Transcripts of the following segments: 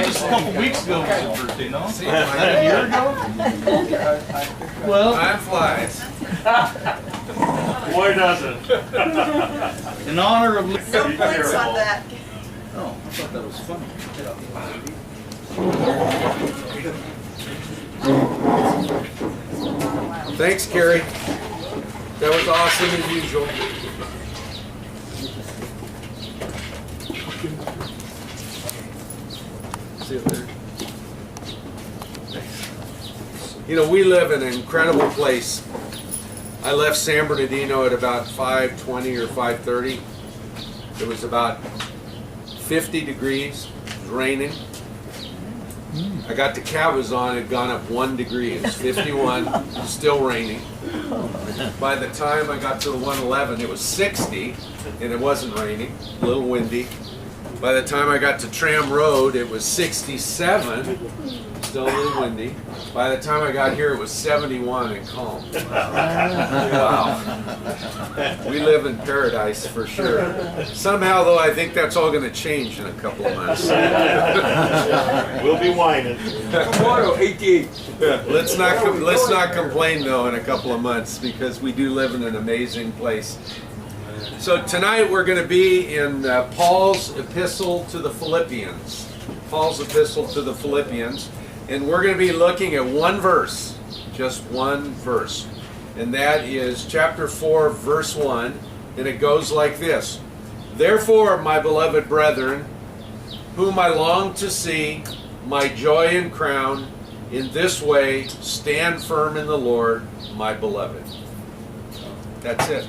just a couple weeks ago was his birthday, no? See, a year ago? Well, time flies. Boy, doesn't. in honor of... No points on that. Oh, I thought that was funny. Thanks, Carrie. That was awesome as usual. See you later. Thanks. You know, we live in an incredible place. I left San Bernardino at about 5:20 or 5:30. It was about 50 degrees. It was raining. I got to Cabazon, it had gone up 1 degree. It was 51, still raining. By the time I got to the 111, it was 60, and it wasn't raining, a little windy. By the time I got to Tram Road, it was 67, still a little windy. By the time I got here, it was 71 and calm. Wow. We live in paradise for sure. Somehow, though, I think that's all going to change in a couple of months. We'll be whining. Tomorrow, 88. Let's not complain though in a couple of months, because we do live in an amazing place. So tonight we're going to be in Paul's epistle to the Philippians. Paul's epistle to the Philippians, and we're going to be looking at one verse, just one verse, and that is chapter 4, verse 1, and it goes like this: "Therefore, my beloved brethren, whom I long to see, my joy and crown, in this way stand firm in the Lord, my beloved." That's it.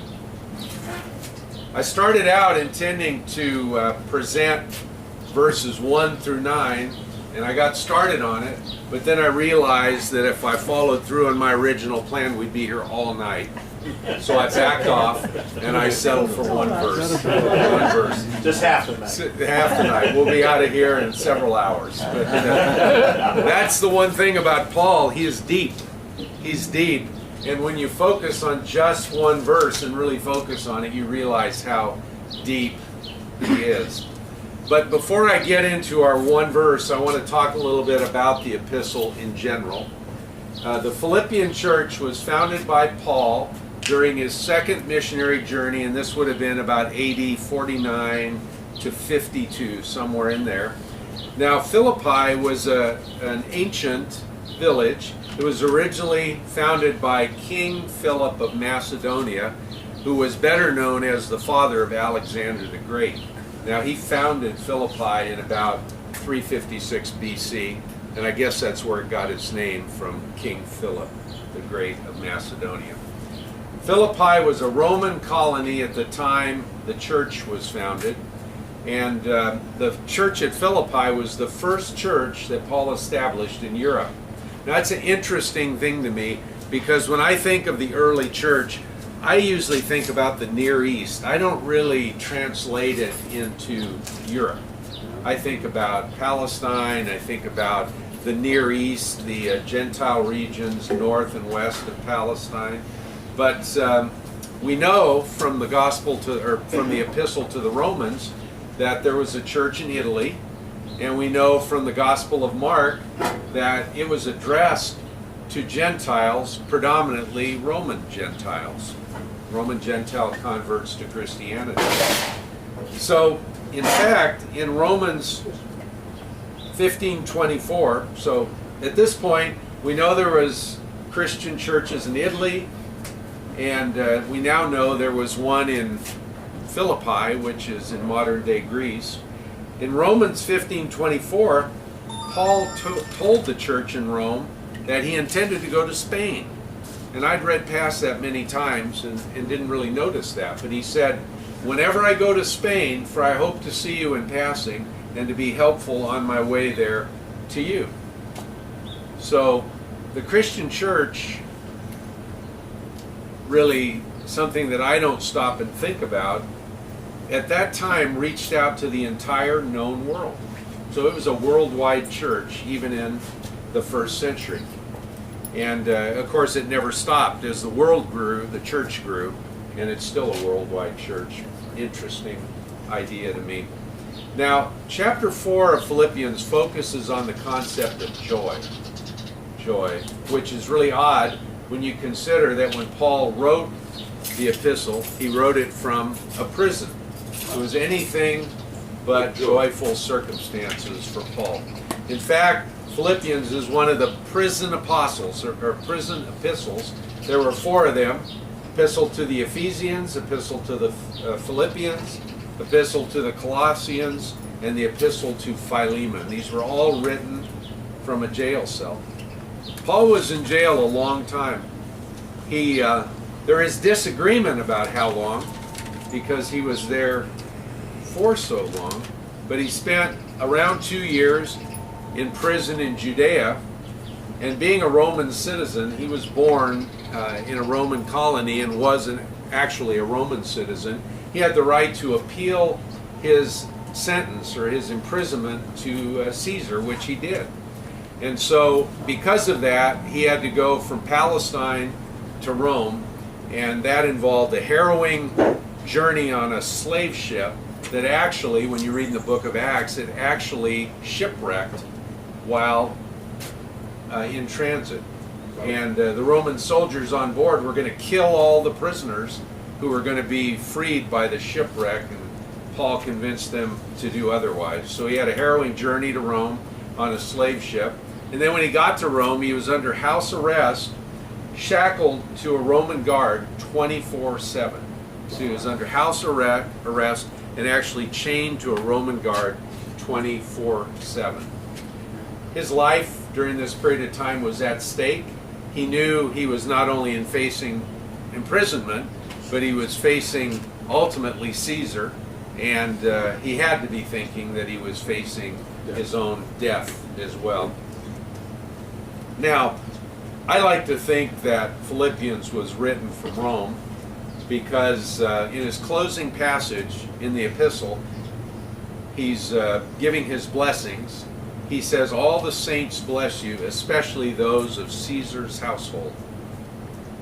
I started out intending to present verses 1 through 9, and I got started on it, but then I realized that if I followed through on my original plan, we'd be here all night. So I backed off, and I settled for one verse. One verse. Just half the night. Half the night. We'll be out of here in several hours. But that's the one thing about Paul. He is deep. He's deep. And when you focus on just one verse and really focus on it, you realize how deep he is. But before I get into our one verse, I want to talk a little bit about the epistle in general. The Philippian church was founded by Paul during his second missionary journey, and this would have been about AD 49 to 52, somewhere in there. Now, Philippi was an ancient village. It was originally founded by King Philip of Macedonia, who was better known as the father of Alexander the Great. Now, he founded Philippi in about 356 BC, and I guess that's where it got its name, from King Philip the Great of Macedonia. Philippi was a Roman colony at the time the church was founded, and the church at Philippi was the first church that Paul established in Europe. Now, that's an interesting thing to me, because when I think of the early church, I usually think about the Near East. I don't really translate it into Europe. I think about Palestine, I think about the Near East, the Gentile regions north and west of Palestine. But we know from the from the epistle to the Romans that there was a church in Italy, and we know from the Gospel of Mark that it was addressed to Gentiles, predominantly Roman Gentiles, Roman Gentile converts to Christianity. So, in fact, in Romans 15:24, so at this point, we know there was Christian churches in Italy, and we now know there was one in Philippi, which is in modern-day Greece. In Romans 15:24, Paul told the church in Rome that he intended to go to Spain. And I'd read past that many times and didn't really notice that. But he said, "Whenever I go to Spain, for I hope to see you in passing and to be helpful on my way there to you." So the Christian church, really something that I don't stop and think about, at that time reached out to the entire known world. So it was a worldwide church, even in the first century. And of course it never stopped. As the world grew, the church grew, and it's still a worldwide church. Interesting idea to me. Now, chapter 4 of Philippians focuses on the concept of joy. Joy, which is really odd when you consider that when Paul wrote the epistle, he wrote it from a prison. It was anything but joyful circumstances for Paul. In fact, Philippians is one of the prison apostles, or prison epistles. There were 4 of them. Epistle to the Ephesians, epistle to the Philippians, epistle to the Colossians, and the epistle to Philemon. These were all written from a jail cell. Paul was in jail a long time. There is disagreement about how long, because he was there for so long, but he spent around 2 years in prison in Judea, and being a Roman citizen, he was born in a Roman colony and wasn't actually a Roman citizen. He had the right to appeal his sentence or his imprisonment to Caesar, which he did. And so because of that, he had to go from Palestine to Rome, and that involved a harrowing journey on a slave ship that actually, when you read in the book of Acts, it actually shipwrecked while in transit. And the Roman soldiers on board were going to kill all the prisoners who were going to be freed by the shipwreck, and Paul convinced them to do otherwise. So he had a harrowing journey to Rome on a slave ship. And then when he got to Rome, he was under house arrest, shackled to a Roman guard 24/7. So he was under house arrest and actually chained to a Roman guard 24/7. His life during this period of time was at stake. He knew he was not only facing imprisonment, but he was facing ultimately Caesar, and he had to be thinking that he was facing his own death as well. Now, I like to think that Philippians was written from Rome because in his closing passage in the epistle, he's giving his blessings. He says, "All the saints bless you, especially those of Caesar's household."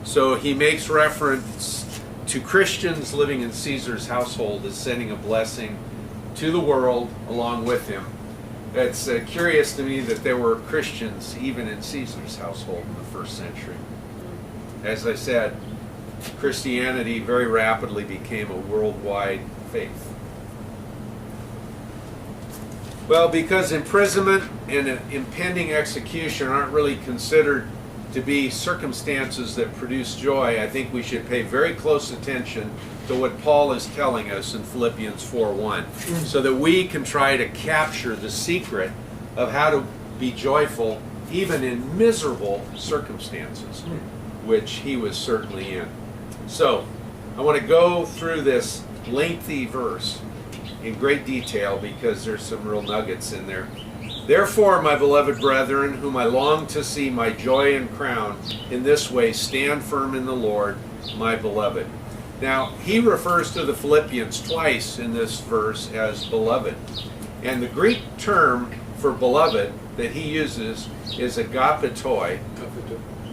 So he makes reference to Christians living in Caesar's household as sending a blessing to the world along with him. It's curious to me that there were Christians even in Caesar's household in the first century. As I said, Christianity very rapidly became a worldwide faith. Well, because imprisonment and an impending execution aren't really considered to be circumstances that produce joy, I think we should pay very close attention to what Paul is telling us in Philippians 4:1, so that we can try to capture the secret of how to be joyful even in miserable circumstances, which he was certainly in. So, I want to go through this lengthy verse in great detail because there's some real nuggets in there. "Therefore, my beloved brethren, whom I long to see my joy and crown, in this way stand firm in the Lord, my beloved." Now, he refers to the Philippians twice in this verse as beloved. And the Greek term for beloved that he uses is agapetoi,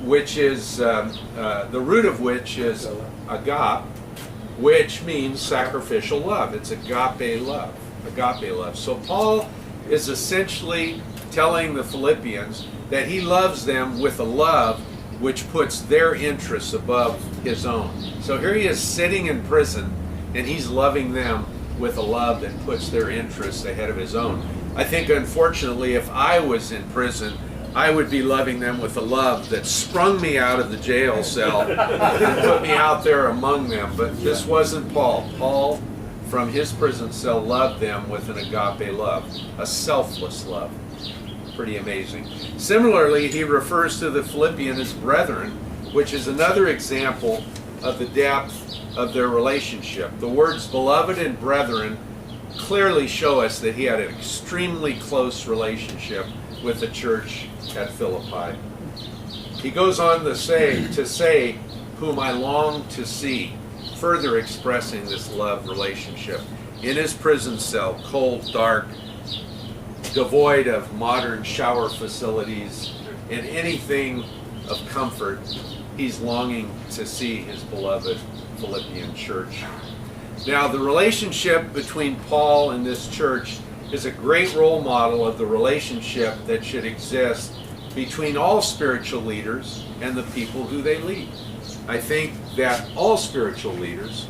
which is, the root of which is agap, which means sacrificial love. It's agape love. Agape love. So Paul is essentially telling the Philippians that he loves them with a love which puts their interests above his own. So here he is sitting in prison, and he's loving them with a love that puts their interests ahead of his own. I think, unfortunately, if I was in prison, I would be loving them with a love that sprung me out of the jail cell and put me out there among them. But this wasn't Paul. Paul, from his prison cell, loved them with an agape love, a selfless love. Pretty amazing. Similarly, he refers to the Philippians as brethren, which is another example of the depth of their relationship. The words beloved and brethren clearly show us that he had an extremely close relationship with the church at Philippi. He goes on to say, whom I long to see, further expressing this love relationship. In his prison cell, cold, dark, devoid of modern shower facilities and anything of comfort, he's longing to see his beloved Philippian church. Now, the relationship between Paul and this church is a great role model of the relationship that should exist between all spiritual leaders and the people who they lead. I think that all spiritual leaders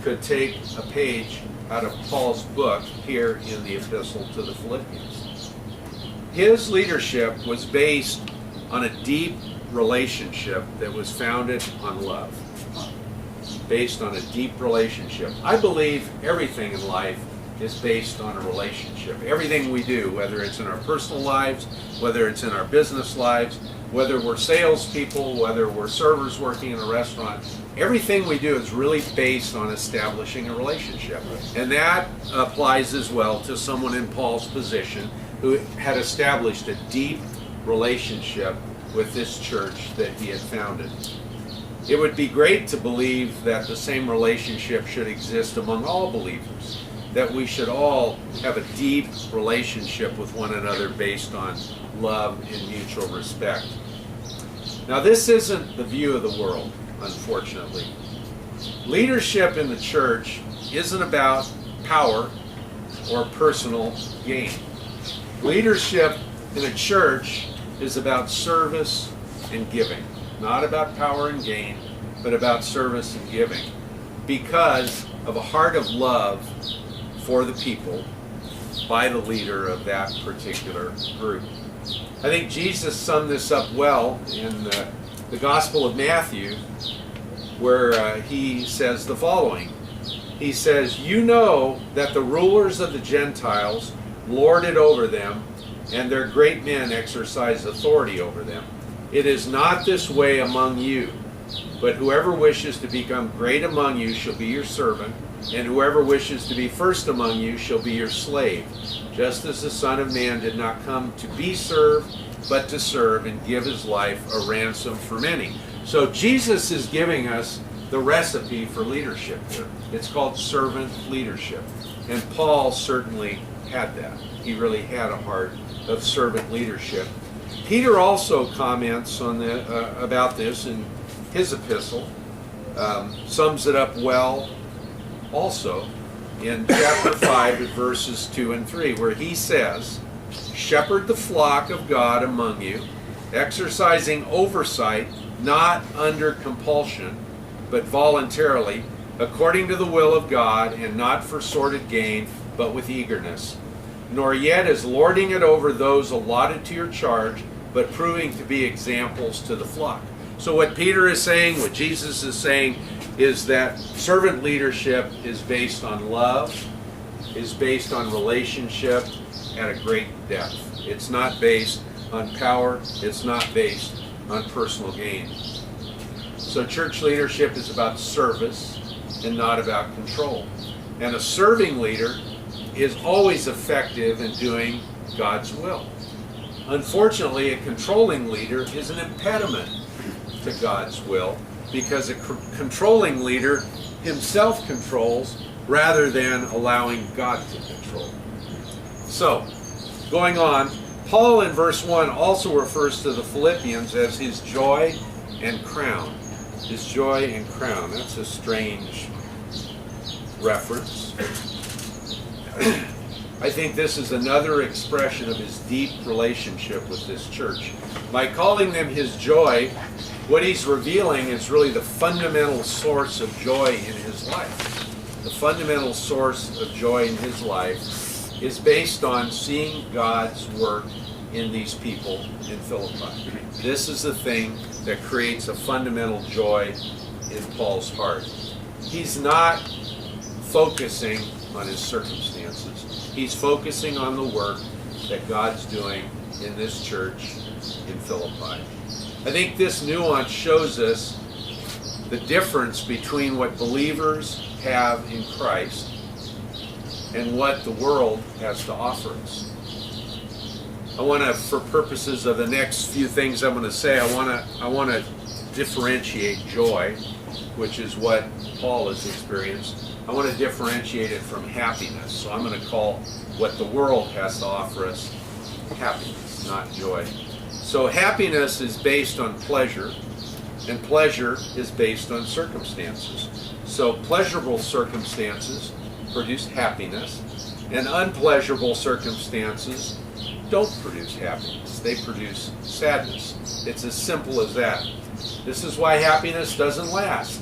could take a page out of Paul's book here in the Epistle to the Philippians. His leadership was based on a deep relationship that was founded on love. Based on a deep relationship. I believe everything in life is based on a relationship. Everything we do, whether it's in our personal lives, whether it's in our business lives, whether we're salespeople, whether we're servers working in a restaurant, everything we do is really based on establishing a relationship. And that applies as well to someone in Paul's position who had established a deep relationship with this church that he had founded. It would be great to believe that the same relationship should exist among all believers, that we should all have a deep relationship with one another based on love and mutual respect. Now, this isn't the view of the world, unfortunately. Leadership in the church isn't about power or personal gain. Leadership in a church is about service and giving. Not about power and gain, but about service and giving. Because of a heart of love for the people by the leader of that particular group. I think Jesus summed this up well in the Gospel of Matthew, where he says the following. He says, "You know that the rulers of the Gentiles lord it over them, and their great men exercise authority over them. It is not this way among you, but whoever wishes to become great among you shall be your servant, and whoever wishes to be first among you shall be your slave, just as the Son of Man did not come to be served, but to serve and give his life a ransom for many." So Jesus is giving us the recipe for leadership here. It's called servant leadership. And Paul certainly had that. He really had a heart of servant leadership. Peter also comments on about this in his epistle, sums it up well also in chapter 5 at verses 2 and 3, where he says, "Shepherd the flock of God among you, exercising oversight, not under compulsion, but voluntarily, according to the will of God, and not for sordid gain, but with eagerness. Nor yet as lording it over those allotted to your charge, but proving to be examples to the flock." So what Peter is saying, what Jesus is saying, is that servant leadership is based on love, is based on relationship at a great depth. It's not based on power, it's not based on personal gain. So church leadership is about service and not about control. And a serving leader is always effective in doing God's will. Unfortunately, a controlling leader is an impediment to God's will, because a controlling leader himself controls rather than allowing God to control. So, going on, Paul in verse 1 also refers to the Philippians as his joy and crown. His joy and crown. That's a strange reference. I think this is another expression of his deep relationship with this church. By calling them his joy, what he's revealing is really the fundamental source of joy in his life. The fundamental source of joy in his life is based on seeing God's work in these people in Philippi. This is the thing that creates a fundamental joy in Paul's heart. He's not focusing on his circumstances. He's focusing on the work that God's doing in this church in Philippi. I think this nuance shows us the difference between what believers have in Christ and what the world has to offer us. I want to, for purposes of the next few things I'm going to say, I want to differentiate joy, which is what Paul has experienced. I want to differentiate it from happiness. So I'm going to call what the world has to offer us happiness, not joy. So happiness is based on pleasure. And pleasure is based on circumstances. So pleasurable circumstances produce happiness, and unpleasurable circumstances don't produce happiness. They produce sadness. It's as simple as that. This is why happiness doesn't last.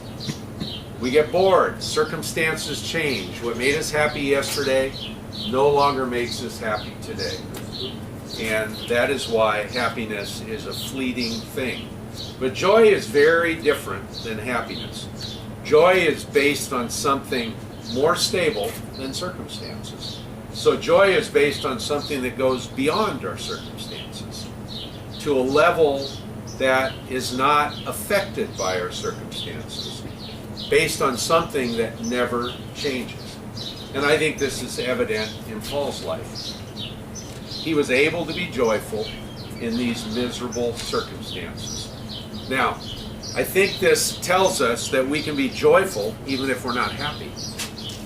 We get bored. Circumstances change. What made us happy yesterday no longer makes us happy today. And that is why happiness is a fleeting thing. But joy is very different than happiness. Joy is based on something more stable than circumstances. So joy is based on something that goes beyond our circumstances to a level that is not affected by our circumstances, based on something that never changes. And I think this is evident in Paul's life. He was able to be joyful in these miserable circumstances. Now, I think this tells us that we can be joyful even if we're not happy.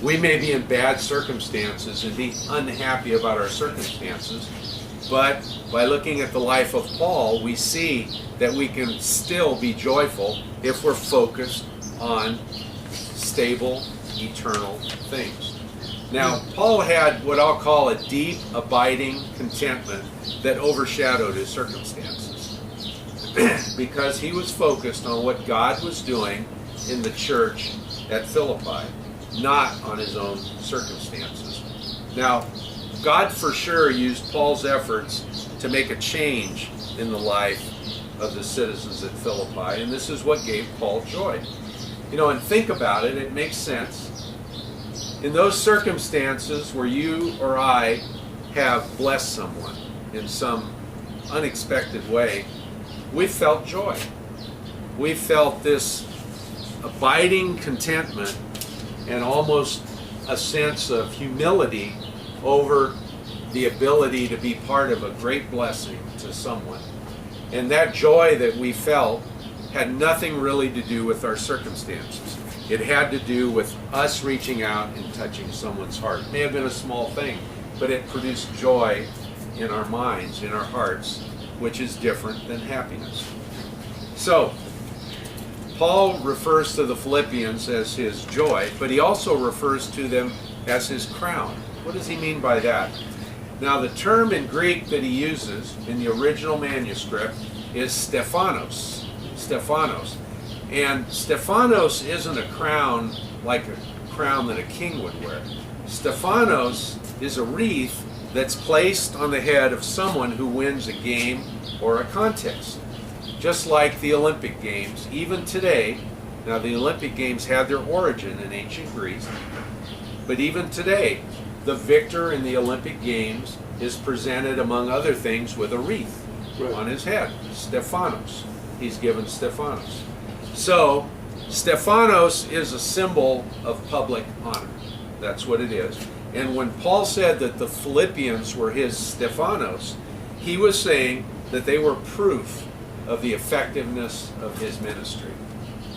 We may be in bad circumstances and be unhappy about our circumstances, but by looking at the life of Paul, we see that we can still be joyful if we're focused on stable, eternal things. Now, Paul had what I'll call a deep, abiding contentment that overshadowed his circumstances because he was focused on what God was doing in the church at Philippi, not on his own circumstances. Now, God for sure used Paul's efforts to make a change in the life of the citizens at Philippi, and this is what gave Paul joy. You know, and think about it, it makes sense. In those circumstances where you or I have blessed someone in some unexpected way, we felt joy. We felt this abiding contentment and almost a sense of humility over the ability to be part of a great blessing to someone. And that joy that we felt had nothing really to do with our circumstances. It had to do with us reaching out and touching someone's heart. It may have been a small thing, but it produced joy in our minds, in our hearts, which is different than happiness. So, Paul refers to the Philippians as his joy, but he also refers to them as his crown. What does he mean by that? Now, the term in Greek that he uses in the original manuscript is Stephanos. Stephanos. And Stephanos isn't a crown like a crown that a king would wear. Stephanos is a wreath that's placed on the head of someone who wins a game or a contest. Just like the Olympic Games, even today, now the Olympic Games had their origin in ancient Greece, but even today, the victor in the Olympic Games is presented, among other things, with a wreath on his head. Stephanos. He's given Stephanos. So, Stephanos is a symbol of public honor. That's what it is. And when Paul said that the Philippians were his Stephanos, he was saying that they were proof of the effectiveness of his ministry.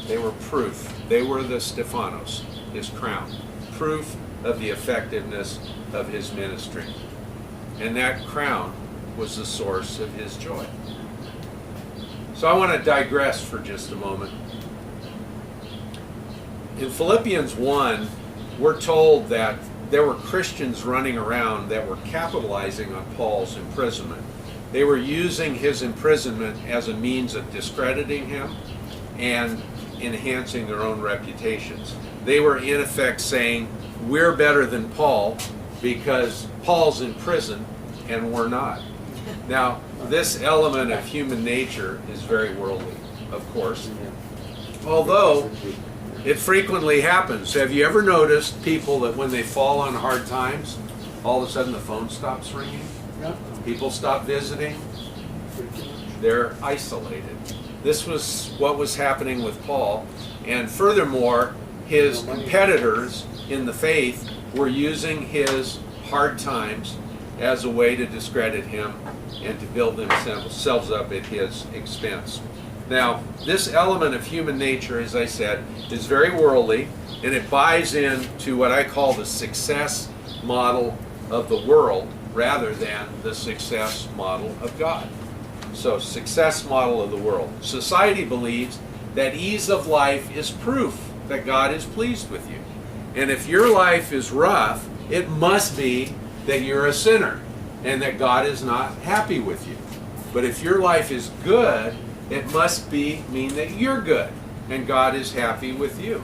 They were proof. They were the Stephanos, his crown. Proof of the effectiveness of his ministry. And that crown was the source of his joy. So I want to digress for just a moment. In Philippians 1, we're told that there were Christians running around that were capitalizing on Paul's imprisonment. They were using his imprisonment as a means of discrediting him and enhancing their own reputations. They were in effect saying, we're better than Paul because Paul's in prison and we're not. Now, this element of human nature is very worldly, of course. Although, it frequently happens. Have you ever noticed people that when they fall on hard times, all of a sudden the phone stops ringing? People stop visiting. They're isolated. This was what was happening with Paul. And furthermore, his competitors in the faith were using his hard times as a way to discredit him and to build themselves up at his expense. Now, this element of human nature, as I said, is very worldly, and it buys into what I call the success model of the world rather than the success model of God. So, success model of the world. Society believes that ease of life is proof that God is pleased with you. And if your life is rough, it must be that you're a sinner and that God is not happy with you. But if your life is good, it must mean that you're good and God is happy with you.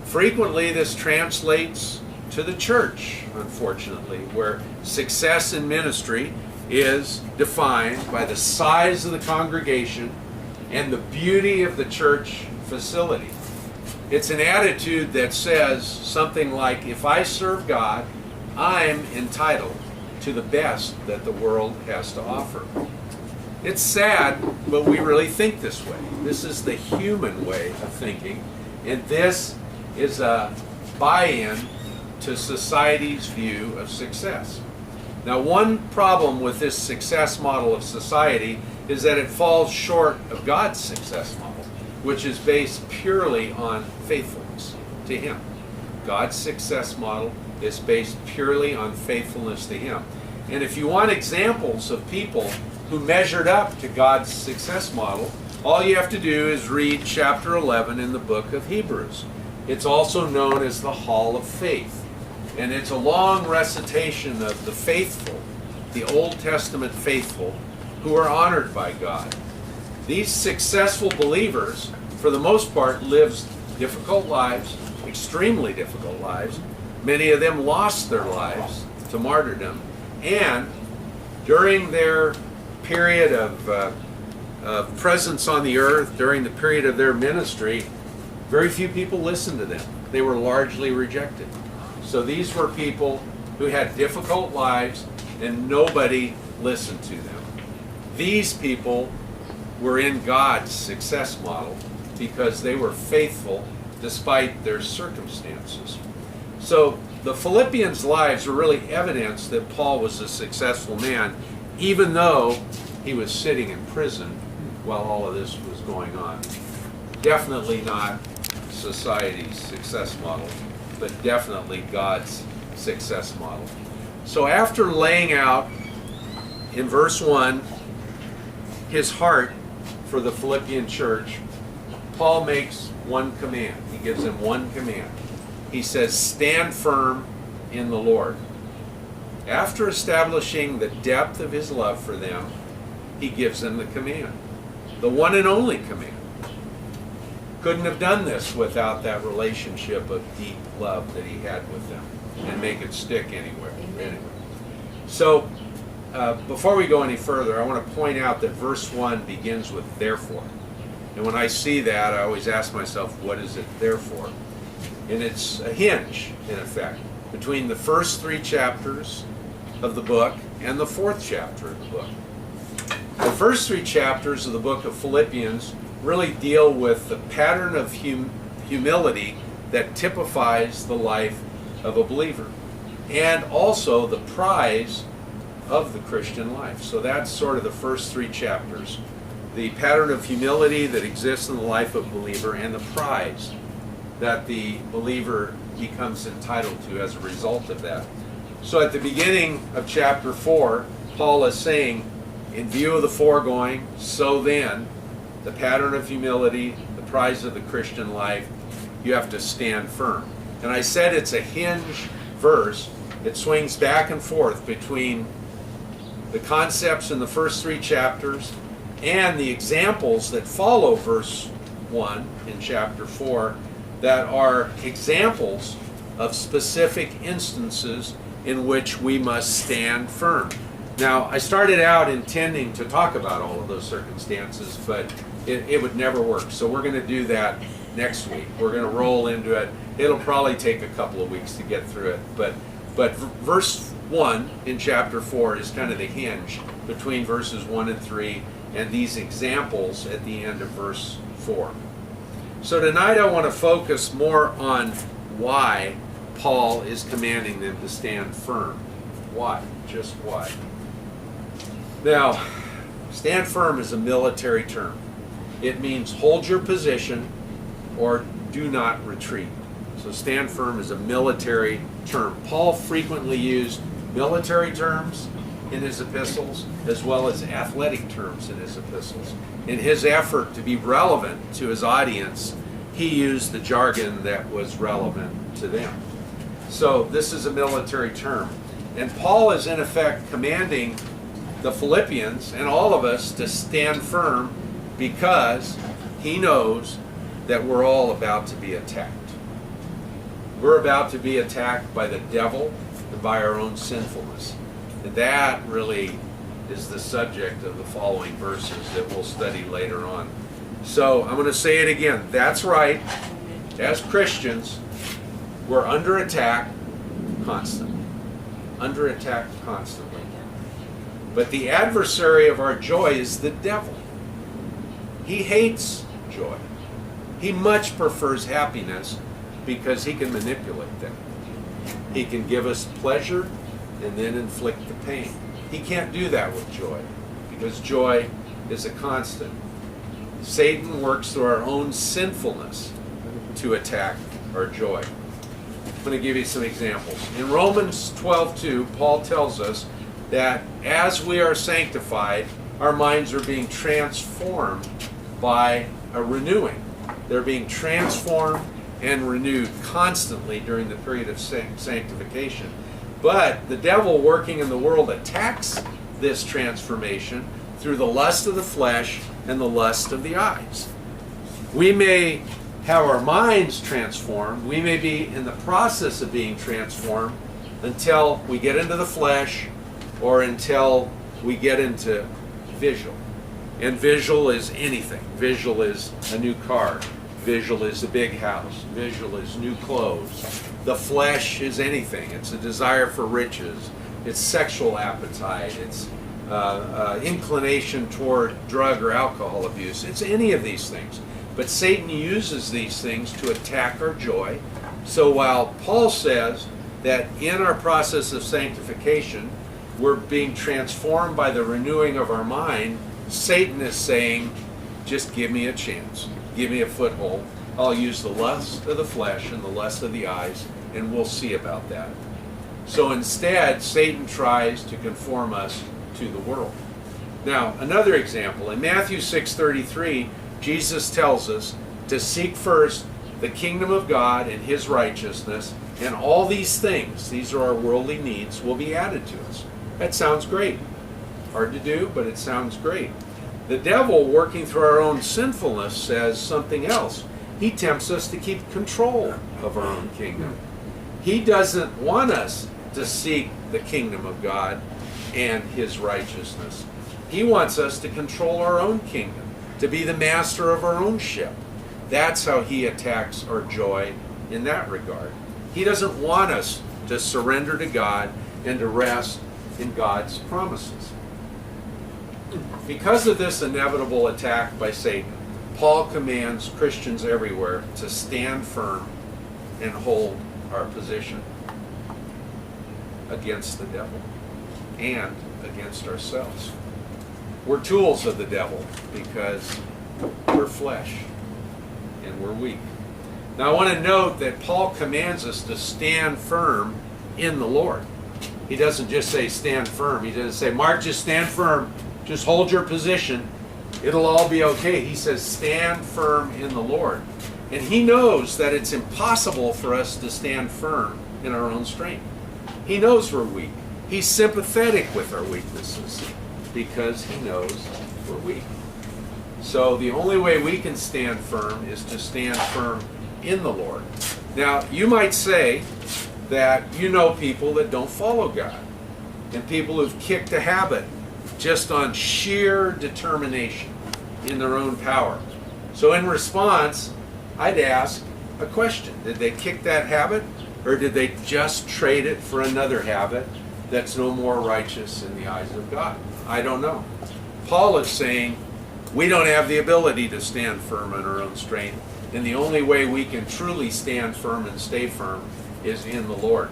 Frequently, this translates to the church, unfortunately, where success in ministry is defined by the size of the congregation and the beauty of the church facility. It's an attitude that says something like, if I serve God, I'm entitled to the best that the world has to offer. It's sad, but we really think this way. This is the human way of thinking, and this is a buy-in to society's view of success. Now, one problem with this success model of society is that it falls short of God's success model, which is based purely on faithfulness to Him. God's success model is based purely on faithfulness to Him. And if you want examples of people who measured up to God's success model, all you have to do is read chapter 11 in the book of Hebrews. It's also known as the Hall of Faith. And it's a long recitation of the faithful, the Old Testament faithful, who are honored by God. These successful believers, for the most part, lived difficult lives, extremely difficult lives. Many of them lost their lives to martyrdom. And during their period of presence on the earth, during the period of their ministry, very few people listened to them. They were largely rejected. So these were people who had difficult lives and nobody listened to them. These people were in God's success model because they were faithful despite their circumstances. So the Philippians' lives are really evidence that Paul was a successful man, even though he was sitting in prison while all of this was going on. Definitely not society's success model, but definitely God's success model. So after laying out in verse 1 his heart for the Philippian church, Paul makes one command. He gives them one command. He says, stand firm in the Lord. After establishing the depth of his love for them, he gives them the command, the one and only command. Couldn't have done this without that relationship of deep love that he had with them, and make it stick anywhere. Anyway. So, before we go any further, I want to point out that verse 1 begins with therefore. And when I see that, I always ask myself, what is it there for? And it's a hinge, in effect, between the first 3 chapters of the book and the 4th chapter of the book. The first 3 chapters of the book of Philippians really deal with the pattern of humility that typifies the life of a believer, and also the prize of the Christian life. So that's sort of the first 3 chapters. The pattern of humility that exists in the life of a believer, and the prize that the believer becomes entitled to as a result of that. So at the beginning of chapter 4, Paul is saying, in view of the foregoing, so then, the pattern of humility, the prize of the Christian life, you have to stand firm. And I said it's a hinge verse. It swings back and forth between the concepts in the first 3 chapters and the examples that follow verse 1 in chapter 4 that are examples of specific instances in which we must stand firm. Now, I started out intending to talk about all of those circumstances, but it would never work. So we're going to do that next week. We're going to roll into it. It'll probably take a couple of weeks to get through it. But verse 1 in chapter 4 is kind of the hinge between verses 1 and 3 and these examples at the end of verse 4. So tonight I want to focus more on why Paul is commanding them to stand firm. Why? Just why? Now, stand firm is a military term. It means hold your position or do not retreat. So stand firm is a military term. Paul frequently used military terms in his epistles, as well as athletic terms in his epistles. In his effort to be relevant to his audience, he used the jargon that was relevant to them. So this is a military term. And Paul is in effect commanding the Philippians and all of us to stand firm because he knows that we're all about to be attacked. We're about to be attacked by the devil and by our own sinfulness. And that really is the subject of the following verses that we'll study later on. So I'm going to say it again. That's right. As Christians, we're under attack constantly. Under attack constantly. But the adversary of our joy is the devil. He hates joy. He much prefers happiness because he can manipulate that. He can give us pleasure and then inflict the pain. He can't do that with joy because joy is a constant. Satan works through our own sinfulness to attack our joy. I'm going to give you some examples. In Romans 12:2, Paul tells us that as we are sanctified, our minds are being transformed by a renewing. They're being transformed and renewed constantly during the period of sanctification. But the devil working in the world attacks this transformation through the lust of the flesh and the lust of the eyes. We may have our minds transformed. We may be in the process of being transformed until we get into the flesh or until we get into visual. And visual is anything. Visual is a new car. Visual is a big house. Visual is new clothes. The flesh is anything. It's a desire for riches. It's sexual appetite. It's inclination toward drug or alcohol abuse. It's any of these things. But Satan uses these things to attack our joy. So while Paul says that in our process of sanctification, we're being transformed by the renewing of our mind, Satan is saying, just give me a chance. Give me a foothold. I'll use the lust of the flesh and the lust of the eyes, and we'll see about that. So instead, Satan tries to conform us to the world. Now, another example. In Matthew 6:33, Jesus tells us to seek first the kingdom of God and his righteousness, and all these things, these are our worldly needs, will be added to us. That sounds great. Hard to do, but it sounds great. The devil, working through our own sinfulness, says something else. He tempts us to keep control of our own kingdom. He doesn't want us to seek the kingdom of God and his righteousness. He wants us to control our own kingdom, to be the master of our own ship. That's how he attacks our joy in that regard. He doesn't want us to surrender to God and to rest in God's promises. Because of this inevitable attack by Satan, Paul commands Christians everywhere to stand firm and hold our position against the devil and against ourselves. We're tools of the devil because we're flesh and we're weak. Now I want to note that Paul commands us to stand firm in the Lord. He doesn't just say stand firm. He doesn't say, Mark, just stand firm. Just hold your position. It'll all be okay. He says stand firm in the Lord. And he knows that it's impossible for us to stand firm in our own strength. He knows we're weak. He's sympathetic with our weaknesses because he knows we're weak. So the only way we can stand firm is to stand firm in the Lord. Now, you might say that you know people that don't follow God and people who've kicked a habit just on sheer determination in their own power. So in response, I'd ask a question. Did they kick that habit, or did they just trade it for another habit that's no more righteous in the eyes of God? I don't know. Paul is saying we don't have the ability to stand firm in our own strength, and the only way we can truly stand firm and stay firm is in the Lord.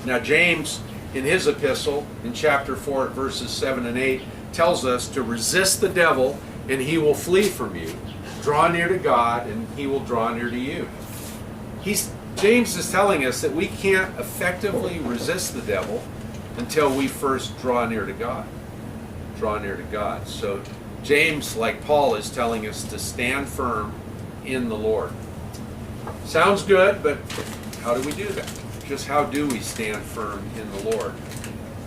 Now James, in his epistle, in chapter 4, verses 7 and 8, tells us to resist the devil and he will flee from you. Draw near to God and he will draw near to you. James is telling us that we can't effectively resist the devil until we first draw near to God. Draw near to God. So James, like Paul, is telling us to stand firm in the Lord. Sounds good, but how do we do that? Just how do we stand firm in the Lord?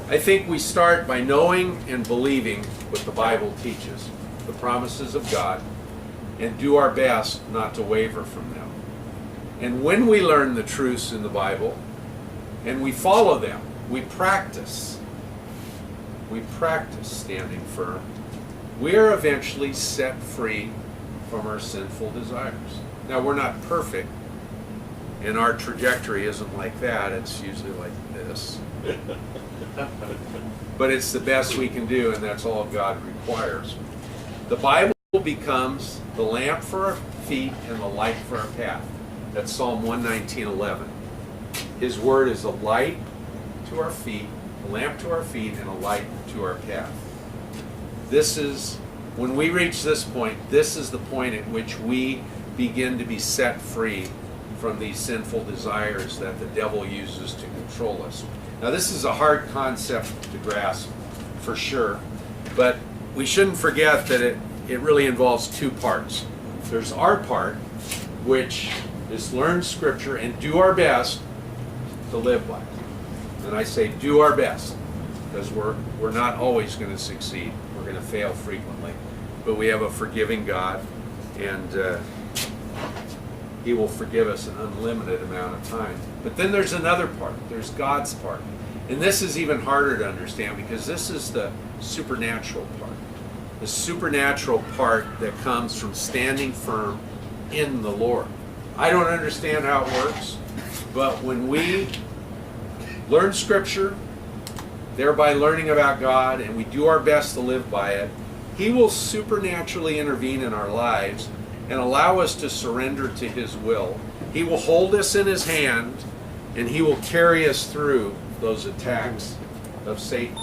I think we start by knowing and believing what the Bible teaches, the promises of God, and do our best not to waver from them. And when we learn the truths in the Bible and we follow them, we practice standing firm, we are eventually set free from our sinful desires. Now, we're not perfect, and our trajectory isn't like that. It's usually like this. But it's the best we can do, and that's all God requires. The Bible becomes the lamp for our feet and the light for our path. That's Psalm 119:11. His word is a light to our feet, a lamp to our feet, and a light to our path. This is, when we reach this point, this is the point at which we begin to be set free from these sinful desires that the devil uses to control us. Now, this is a hard concept to grasp, for sure, but we shouldn't forget that it really involves two parts. There's our part, which is learn Scripture and do our best to live by it. And I say do our best, because we're not always going to succeed. We're going to fail frequently. But we have a forgiving God, and He will forgive us an unlimited amount of time. But then there's another part. There's God's part. And this is even harder to understand, because this is the supernatural part. The supernatural part that comes from standing firm in the Lord. I don't understand how it works, but when we learn Scripture, thereby learning about God, and we do our best to live by it, He will supernaturally intervene in our lives and allow us to surrender to His will. He will hold us in His hand, and He will carry us through those attacks of Satan.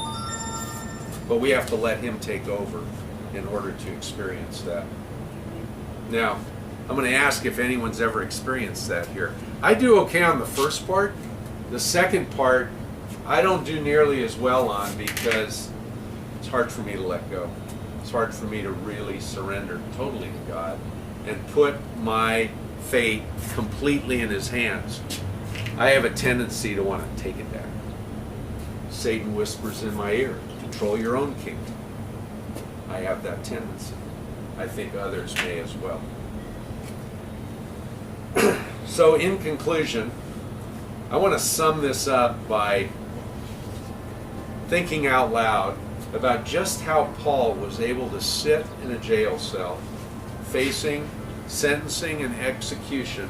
But we have to let Him take over in order to experience that. Now, I'm going to ask if anyone's ever experienced that here. I do okay on the first part. The second part, I don't do nearly as well on, because it's hard for me to let go. It's hard for me to really surrender totally to God and put my fate completely in His hands. I have a tendency to want to take it back. Satan whispers in my ear, control your own kingdom. I have that tendency. I think others may as well. So in conclusion, I want to sum this up by thinking out loud about just how Paul was able to sit in a jail cell facing sentencing and execution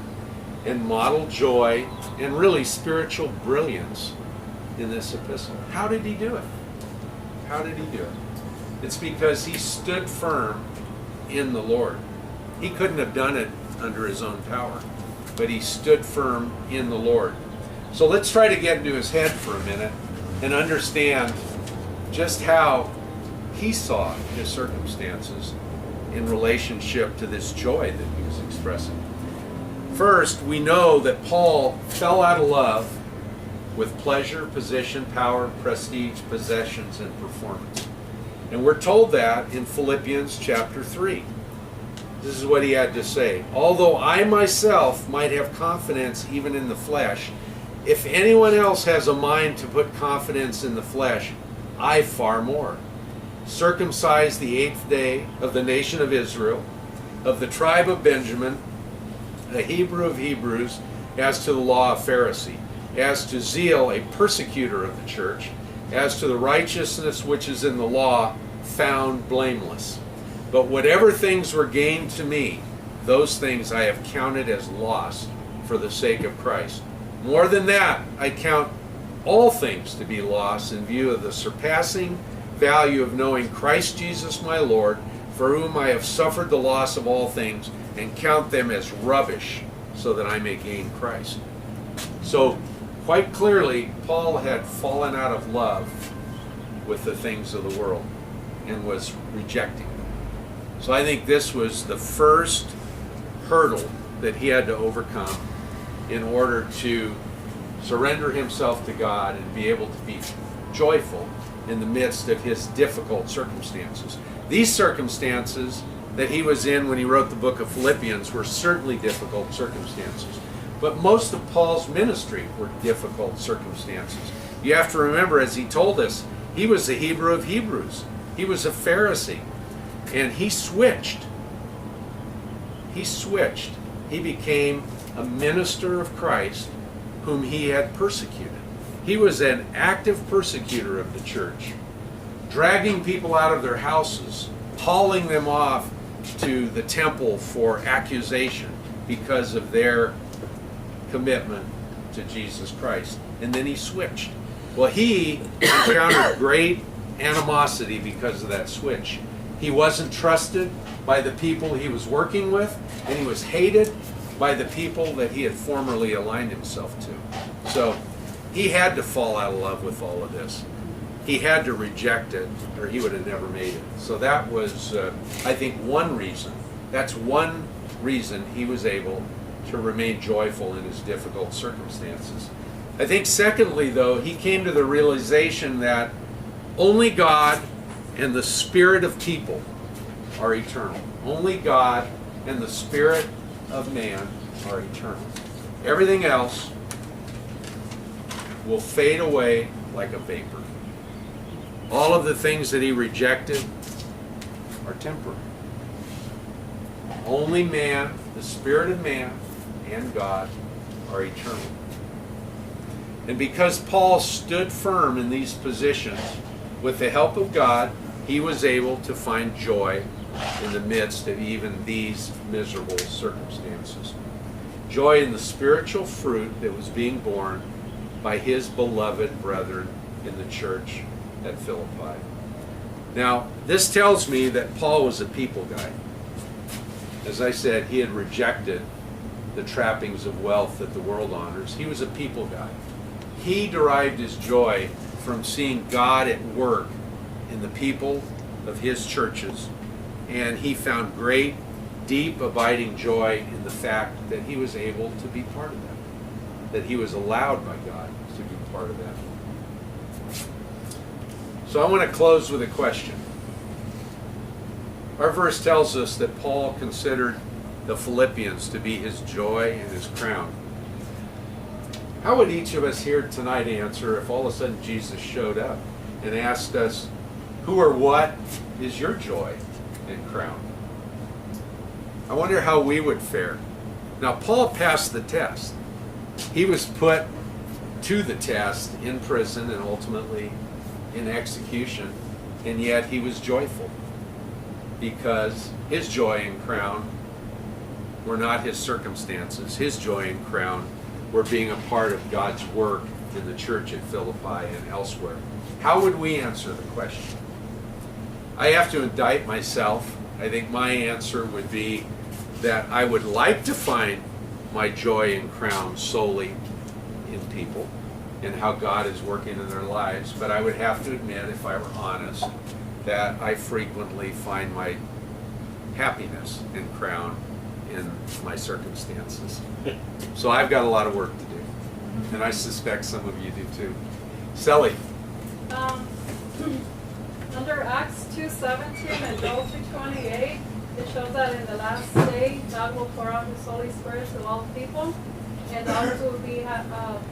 and model joy and really spiritual brilliance in this epistle. How did he do it? How did he do it? It's because he stood firm in the Lord. He couldn't have done it under his own power, but he stood firm in the Lord. So let's try to get into his head for a minute and understand just how he saw his circumstances in relationship to this joy that he was expressing. First, we know that Paul fell out of love with pleasure, position, power, prestige, possessions, and performance. And we're told that in Philippians chapter 3. This is what he had to say. Although I myself might have confidence even in the flesh, if anyone else has a mind to put confidence in the flesh, I far more. Circumcised the 8th day of the nation of Israel, of the tribe of Benjamin, a Hebrew of Hebrews, as to the law of Pharisee, as to zeal a persecutor of the church, as to the righteousness which is in the law, found blameless. But whatever things were gained to me, those things I have counted as loss for the sake of Christ. More than that, I count all things to be loss in view of the surpassing value of knowing Christ Jesus my Lord, for whom I have suffered the loss of all things, and count them as rubbish, so that I may gain Christ. So, quite clearly, Paul had fallen out of love with the things of the world and was rejecting them. So I think this was the first hurdle that he had to overcome in order to surrender himself to God and be able to be joyful in the midst of his difficult circumstances. These circumstances that he was in when he wrote the book of Philippians were certainly difficult circumstances. But most of Paul's ministry were difficult circumstances. You have to remember, as he told us, he was a Hebrew of Hebrews. He was a Pharisee. And he switched. He became a minister of Christ whom he had persecuted. He was an active persecutor of the church, dragging people out of their houses, hauling them off to the temple for accusation because of their commitment to Jesus Christ. And then he switched. Well, he encountered great animosity because of that switch. He wasn't trusted by the people he was working with, and he was hated by the people that he had formerly aligned himself to. So he had to fall out of love with all of this. He had to reject it, or he would have never made it. So that was, I think, one reason. That's one reason he was able to remain joyful in his difficult circumstances. I think secondly, though, he came to the realization that only God and the spirit of people are eternal. Only God and the spirit of man are eternal. Everything else will fade away like a vapor. All of the things that he rejected are temporary. Only man, the spirit of man, and God are eternal. And because Paul stood firm in these positions, with the help of God, he was able to find joy in the midst of even these miserable circumstances. Joy in the spiritual fruit that was being borne by his beloved brethren in the church at Philippi. Now, this tells me that Paul was a people guy. As I said, he had rejected the trappings of wealth that the world honors. He was a people guy. He derived his joy from seeing God at work in the people of his churches, and he found great, deep, abiding joy in the fact that he was able to be part of that he was allowed by God to be part of that. So I want to close with a question. Our verse tells us that Paul considered the Philippians to be his joy and his crown. How would each of us here tonight answer if all of a sudden Jesus showed up and asked us, who or what is your joy and crown? I wonder how we would fare. Now, Paul passed the test. He was put to the test in prison and ultimately in execution, and yet he was joyful because his joy and crown were not his circumstances. His joy and crown were being a part of God's work in the church at Philippi and elsewhere. How would we answer the question? I have to indict myself. I think my answer would be that I would like to find my joy and crown solely in people and how God is working in their lives, but I would have to admit, if I were honest, that I frequently find my happiness and crown in my circumstances. So I've got a lot of work to do, and I suspect some of you do too. Sally. Under Acts 2:17 and Joel 2:28, it shows that in the last day, God will pour out His Holy Spirit to all people, and the others will be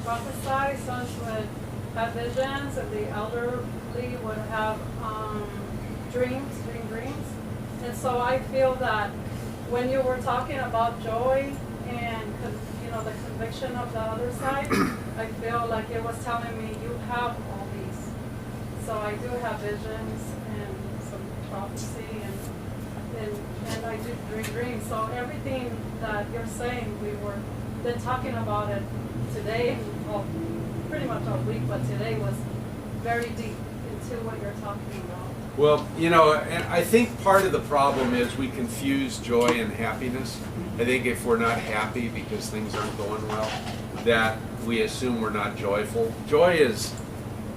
prophesy, sons would have visions, and the elderly would have dream dreams. And so I feel that when you were talking about joy and the conviction of the other side, I feel like it was telling me you have all these. So I do have visions and some prophecy and I do dreams. So everything that you're saying, we were been talking about it today, pretty much all week, but today was very deep into what you're talking about. Well, and I think part of the problem is we confuse joy and happiness. I think if we're not happy because things aren't going well, that we assume we're not joyful. Joy is,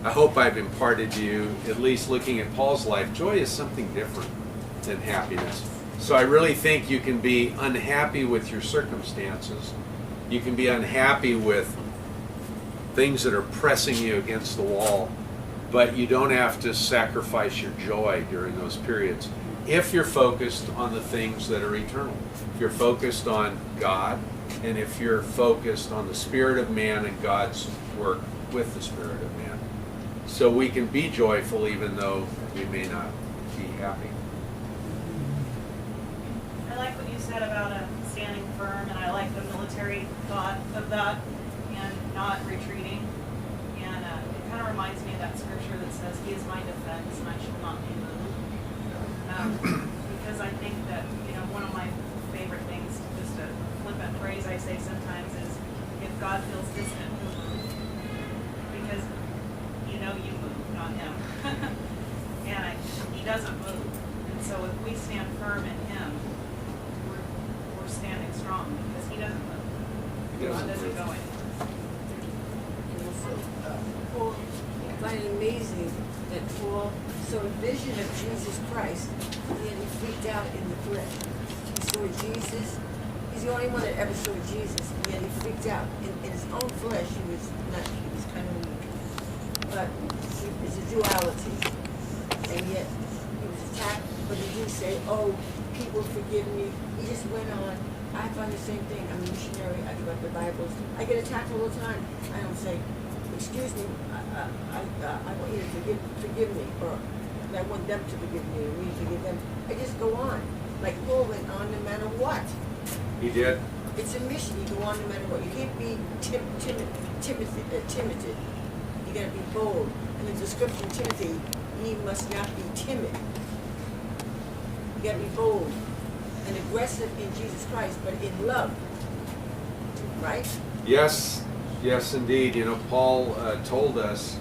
I hope I've imparted to you, at least looking at Paul's life, joy is something different than happiness. So I really think you can be unhappy with your circumstances. You can be unhappy with things that are pressing you against the wall. but you don't have to sacrifice your joy during those periods. If you're focused on the things that are eternal, if you're focused on God, and if you're focused on the spirit of man and God's work with the spirit of man. So we can be joyful even though we may not be happy. I like what you said about standing firm, and I like the military thought of that and not retreating. And it kind of reminds me of that scripture that says, "He is my defense, and I shall not be moved." Because I think that, one of my favorite things, just a flippant phrase I say sometimes is, if God feels distant, he'll move. Because you move, not him. And he doesn't move. And so if we stand firm in him, we're standing strong because he doesn't move. God doesn't go anywhere. Paul, I find it amazing that Paul saw a vision of Jesus Christ, and then he freaked out in the flesh. He saw Jesus. He's the only one that ever saw Jesus, and yet he freaked out. In his own flesh, he was kind of weak. But it's a duality. And yet he was attacked, but he didn't say, "Oh, people forgive me." He just went on. I find the same thing. I'm a missionary. I give up the Bibles. I get attacked all the time. I don't say, "Excuse me, I want you to forgive me," or I want them to forgive me, or me to forgive them. I just go on. Like Paul went on no matter what. He did. It's a mission. You go on no matter what. You can't be timid. You gotta be bold. And the description of Timothy, he must not be timid. You gotta be bold and aggressive in Jesus Christ, but in love. Right? Yes, indeed. Paul told us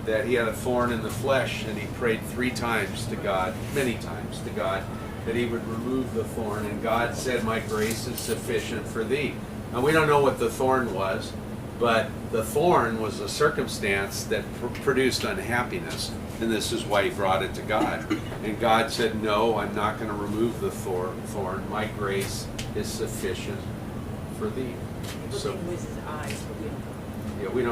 that he had a thorn in the flesh, and he prayed 3 times to God, many times to God, that he would remove the thorn. And God said, "My grace is sufficient for thee." Now, we don't know what the thorn was, but the thorn was a circumstance that produced unhappiness, and this is why he brought it to God. And God said, "No, I'm not going to remove the thorn. My grace is sufficient for thee." So, Looking with his eyes, but we don't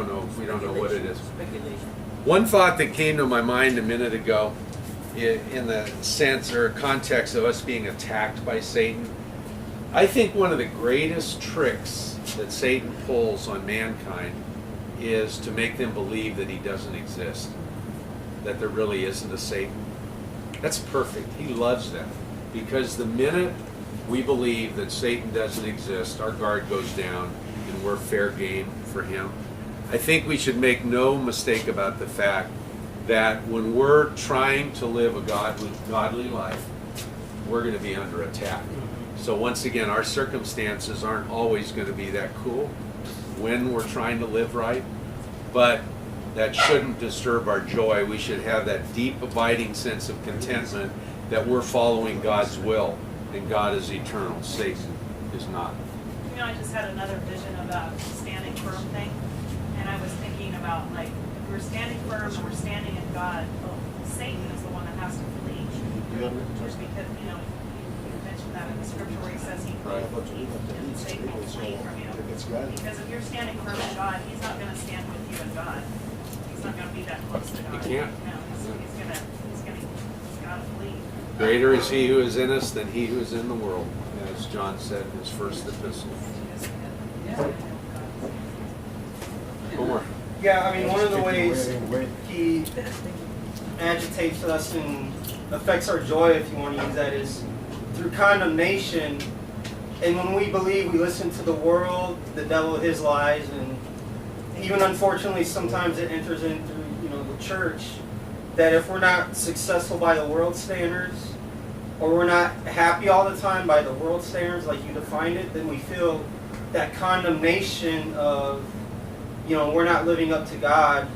know. yeah, we don't know what it is. Speculation. One thought that came to my mind a minute ago, in the sense or context of us being attacked by Satan, I think one of the greatest tricks that Satan pulls on mankind is to make them believe that he doesn't exist, that there really isn't a Satan. That's perfect. He loves that, because the minute we believe that Satan doesn't exist, our guard goes down and we're fair game for him. I think we should make no mistake about the fact that when we're trying to live a godly life, we're going to be under attack. So once again, our circumstances aren't always going to be that cool when we're trying to live right, but that shouldn't disturb our joy. We should have that deep, abiding sense of contentment that we're following God's will, and God is eternal. Satan is not. I just had another vision about standing firm thing, and I was thinking about, like, if we're standing firm and we're standing in God, well, Satan is the one that has to flee. Just because, you mentioned that in the scripture where he says he flees, and Satan will flee from you. Because if you're standing firm in God, he's not going to stand with you in God. He's not going to be that close to God. He can't. No, he's got to flee. Greater is he who is in us than he who is in the world, as John said in his first epistle. One more. Yeah, I mean, one of the ways he agitates us and affects our joy, if you want to use that, is through condemnation. And when we believe, we listen to the world, the devil, his lies, and even unfortunately, sometimes it enters in through, the church, that if we're not successful by the world standards, or we're not happy all the time by the world standards, like you defined it, then we feel that condemnation of, we're not living up to God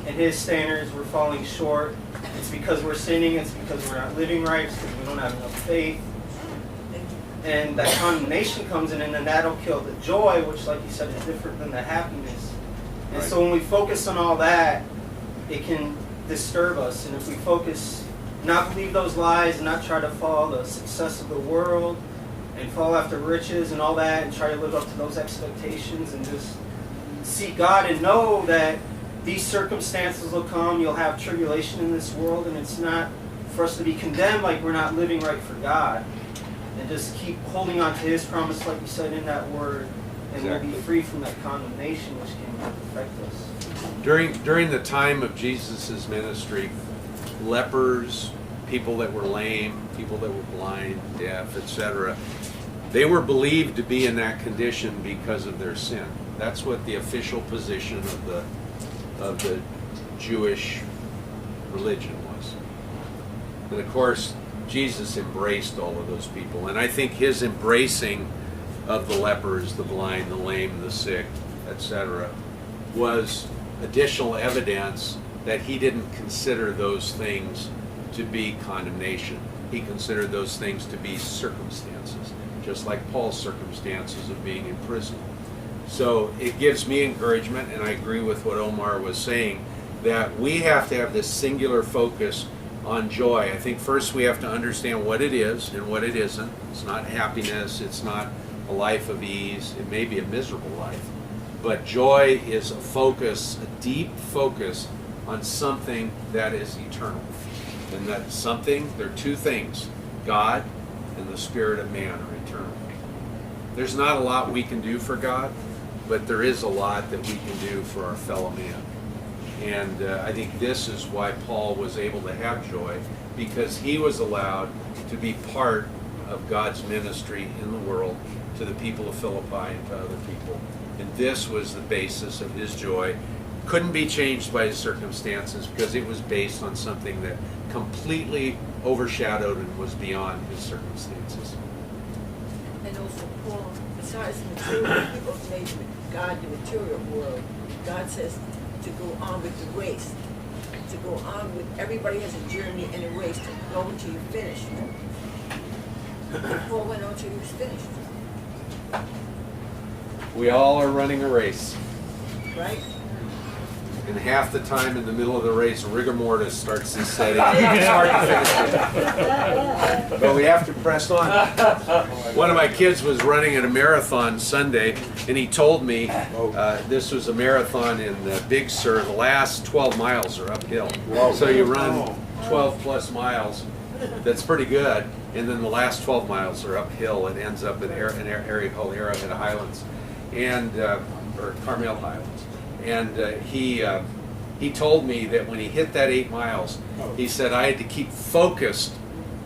and his standards, we're falling short. It's because we're sinning, it's because we're not living right, it's because we don't have enough faith. And that condemnation comes in, and then that'll kill the joy, which, like you said, is different than the happiness. And so when we focus on all that, it can disturb us. And if we focus, not believe those lies, and not try to follow the success of the world, and fall after riches and all that, and try to live up to those expectations, and just seek God and know that these circumstances will come. You'll have tribulation in this world, and it's not for us to be condemned like we're not living right for God, and just keep holding on to His promise, like you said in that word, and we'll be free from that condemnation which can affect us. During the time of Jesus' ministry, lepers, people that were lame, people that were blind, deaf, etc., they were believed to be in that condition because of their sin. That's what the official position of the Jewish religion was. And of course, Jesus embraced all of those people. And I think his embracing of the lepers, the blind, the lame, the sick, etc., was additional evidence that he didn't consider those things to be condemnation. He considered those things to be circumstances, just like Paul's circumstances of being in prison. So it gives me encouragement, and I agree with what Omar was saying, that we have to have this singular focus on joy. I think first we have to understand what it is and what it isn't. It's not happiness, it's not a life of ease, it may be a miserable life. But joy is a focus, a deep focus on something that is eternal. And that something, there are two things, God and the spirit of man are eternal. There's not a lot we can do for God, but there is a lot that we can do for our fellow man. And I think this is why Paul was able to have joy, because he was allowed to be part of God's ministry in the world to the people of Philippi and to other people. And this was the basis of his joy. Couldn't be changed by his circumstances because it was based on something that completely overshadowed and was beyond his circumstances. And also, Paul, besides the material people made God the material world, God says to go on with the race. To go on with, everybody has a journey and a race to go until you finish. And Paul went on until he was finished, We all are running a race. right? And half the time in the middle of the race, rigor mortis starts to set in. It's hard to finish it. But we have to press on. One of my kids was running at a marathon Sunday, and he told me this was a marathon in Big Sur. The last 12 miles are uphill. So you run 12 plus miles. That's pretty good. And then the last 12 miles are uphill. It ends up in an area called Arrowhead Highlands, and or Carmel Highlands. And he told me that when he hit that 8 miles, he said, I had to keep focused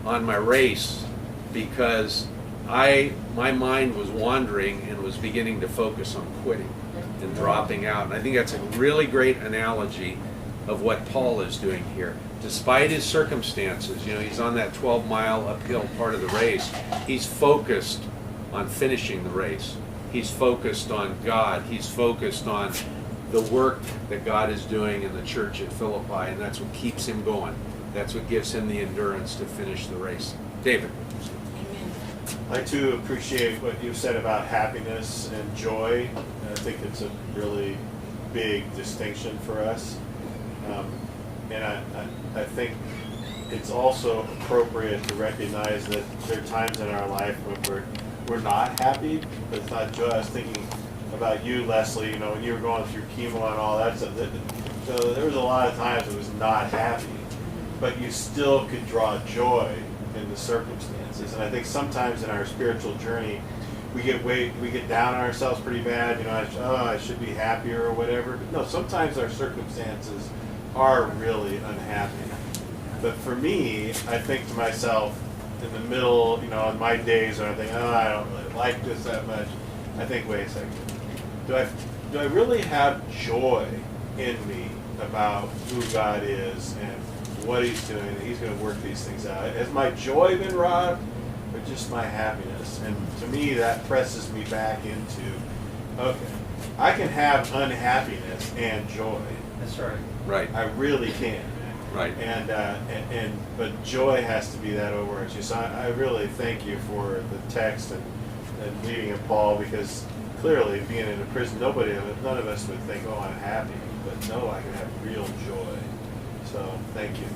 on my race because my mind was wandering and was beginning to focus on quitting and dropping out. And I think that's a really great analogy of what Paul is doing here. Despite his circumstances, he's on that 12-mile uphill part of the race, he's focused on finishing the race. He's focused on God. He's focused on the work that God is doing in the church at Philippi, and that's what keeps him going. That's what gives him the endurance to finish the race. David. I too appreciate what you said about happiness and joy. I think it's a really big distinction for us. And I think it's also appropriate to recognize that there are times in our life when we're not happy, but it's not joy. I was thinking about you, Leslie, when you were going through chemo and all that stuff. So there was a lot of times it was not happy, but you still could draw joy in the circumstances. And I think sometimes in our spiritual journey, we get down on ourselves pretty bad. I should be happier or whatever. But no, sometimes our circumstances are really unhappy. But for me, I think to myself, in the middle, in my days when I think, I don't really like this that much, I think, wait a second. Do I really have joy in me about who God is and what He's doing, and He's going to work these things out? Has my joy been robbed, or just my happiness? And to me, that presses me back into, okay, I can have unhappiness and joy. That's right. Right. I really can. Right. But joy has to be that overarching. So I really thank you for the text and reading of Paul, because clearly being in a prison, none of us would think, I'm happy, but no, I can have real joy. So thank you.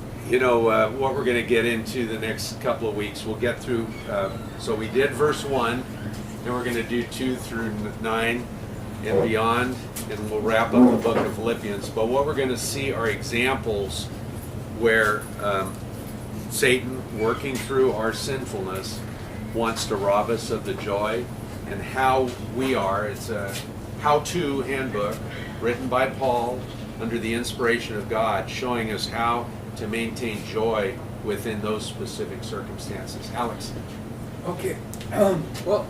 What we're going to get into the next couple of weeks, we'll get through, so we did verse 1, and we're going to do 2 through 9. and beyond, and we'll wrap up the book of Philippians. But what we're going to see are examples where Satan, working through our sinfulness, wants to rob us of the joy, and how we are. It's a how-to handbook written by Paul under the inspiration of God, showing us how to maintain joy within those specific circumstances. Alex. Okay. Well,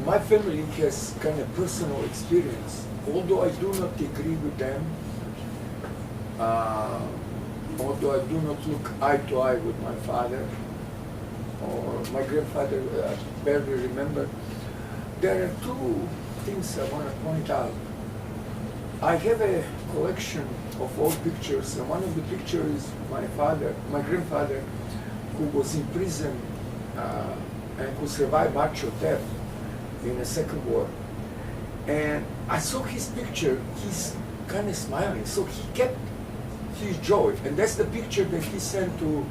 my family has kind of personal experience. Although I do not agree with them, although I do not look eye to eye with my father or my grandfather, barely remember, there are two things I want to point out. I have a collection of old pictures, and one of the pictures is my grandfather, who was in prison and who survived march of death in the Second War. And I saw his picture, he's kind of smiling, so he kept his joy. And that's the picture that he sent to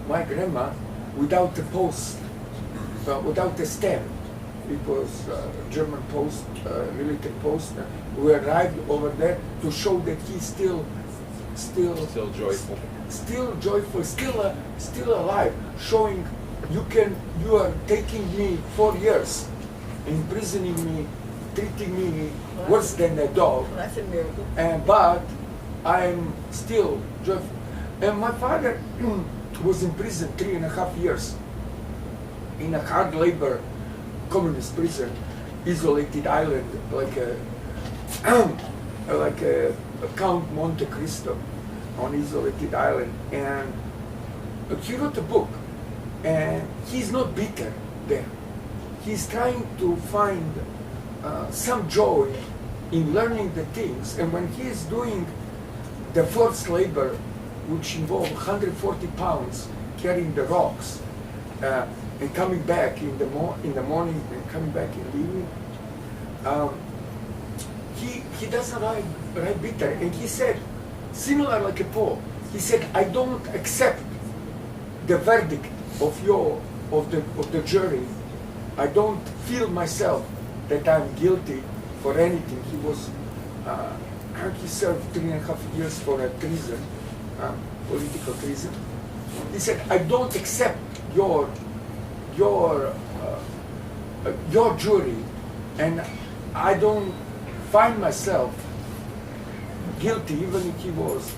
my grandma without a post, without a stamp. It was German post, military post. We arrived over there to show that he's still joyful. Still joyful, still alive, showing you are taking me 4 years, imprisoning me, treating me worse than a dog. Well, that's a miracle. But I'm still joyful. And my father was in prison 3.5 years in a hard labor communist prison, isolated island, like a Count Monte Cristo on isolated island. And he wrote a book, and he's not bitter there. He's trying to find some joy in learning the things. And when he is doing the forced labor, which involved 140 pounds carrying the rocks, and coming back in the morning and coming back in the evening, he doesn't write bitter. And he said, similar like a Paul, he said, I don't accept the verdict of the jury. I don't feel myself that I'm guilty for anything. He served 3.5 years for a treason, political treason. He said, I don't accept your jury, and I don't find myself guilty even if he was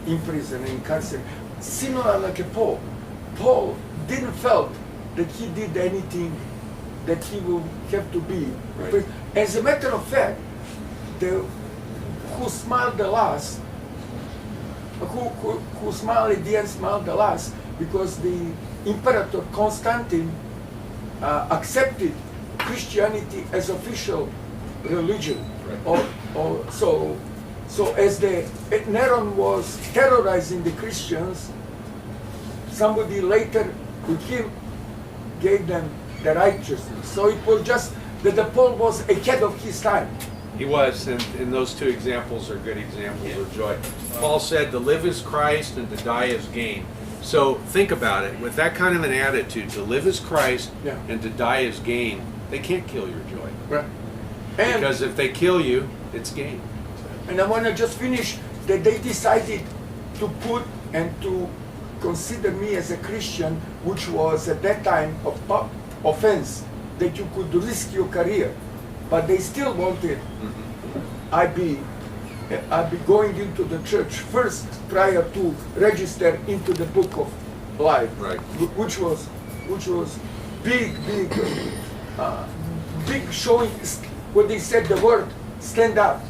in prison, incarcerated. Similar like a Paul. Paul didn't felt that he did anything that he would have to be. Right. As a matter of fact, who smiled the last, who smiled at the end smiled the last, because the Imperator Constantine accepted Christianity as official religion. Right. So as Neron was terrorizing the Christians, somebody later with him gave them the righteousness. So it was just that the Paul was ahead of his time. He was, and those two examples are good examples of joy. Paul said to live is Christ and to die is gain. So think about it. With that kind of an attitude, to live is Christ and to die is gain, they can't kill your joy. Right. And Because if they kill you, it's gain. And I want to just finish that they decided to put and to consider me as a Christian, which was at that time a offense, that you could risk your career. But they still wanted I'd be going into the church first prior to register into the book of life, Right. which was big showing. When they said the word stand up,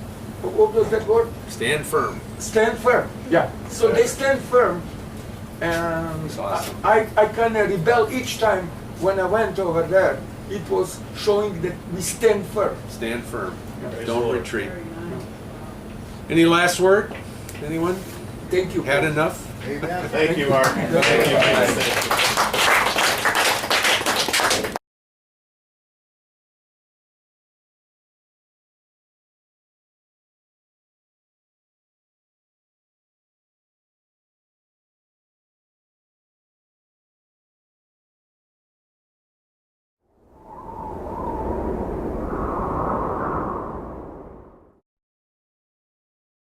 what was that word? Stand firm. Stand firm. Yeah. So they stand firm, and That's awesome. I kind of rebel each time when I went over there. It was showing that we stand firm. Stand firm. Praise Don't the Lord. retreat. Any last word? Anyone? Thank you. Had enough? Thank you, Mark. Thank you.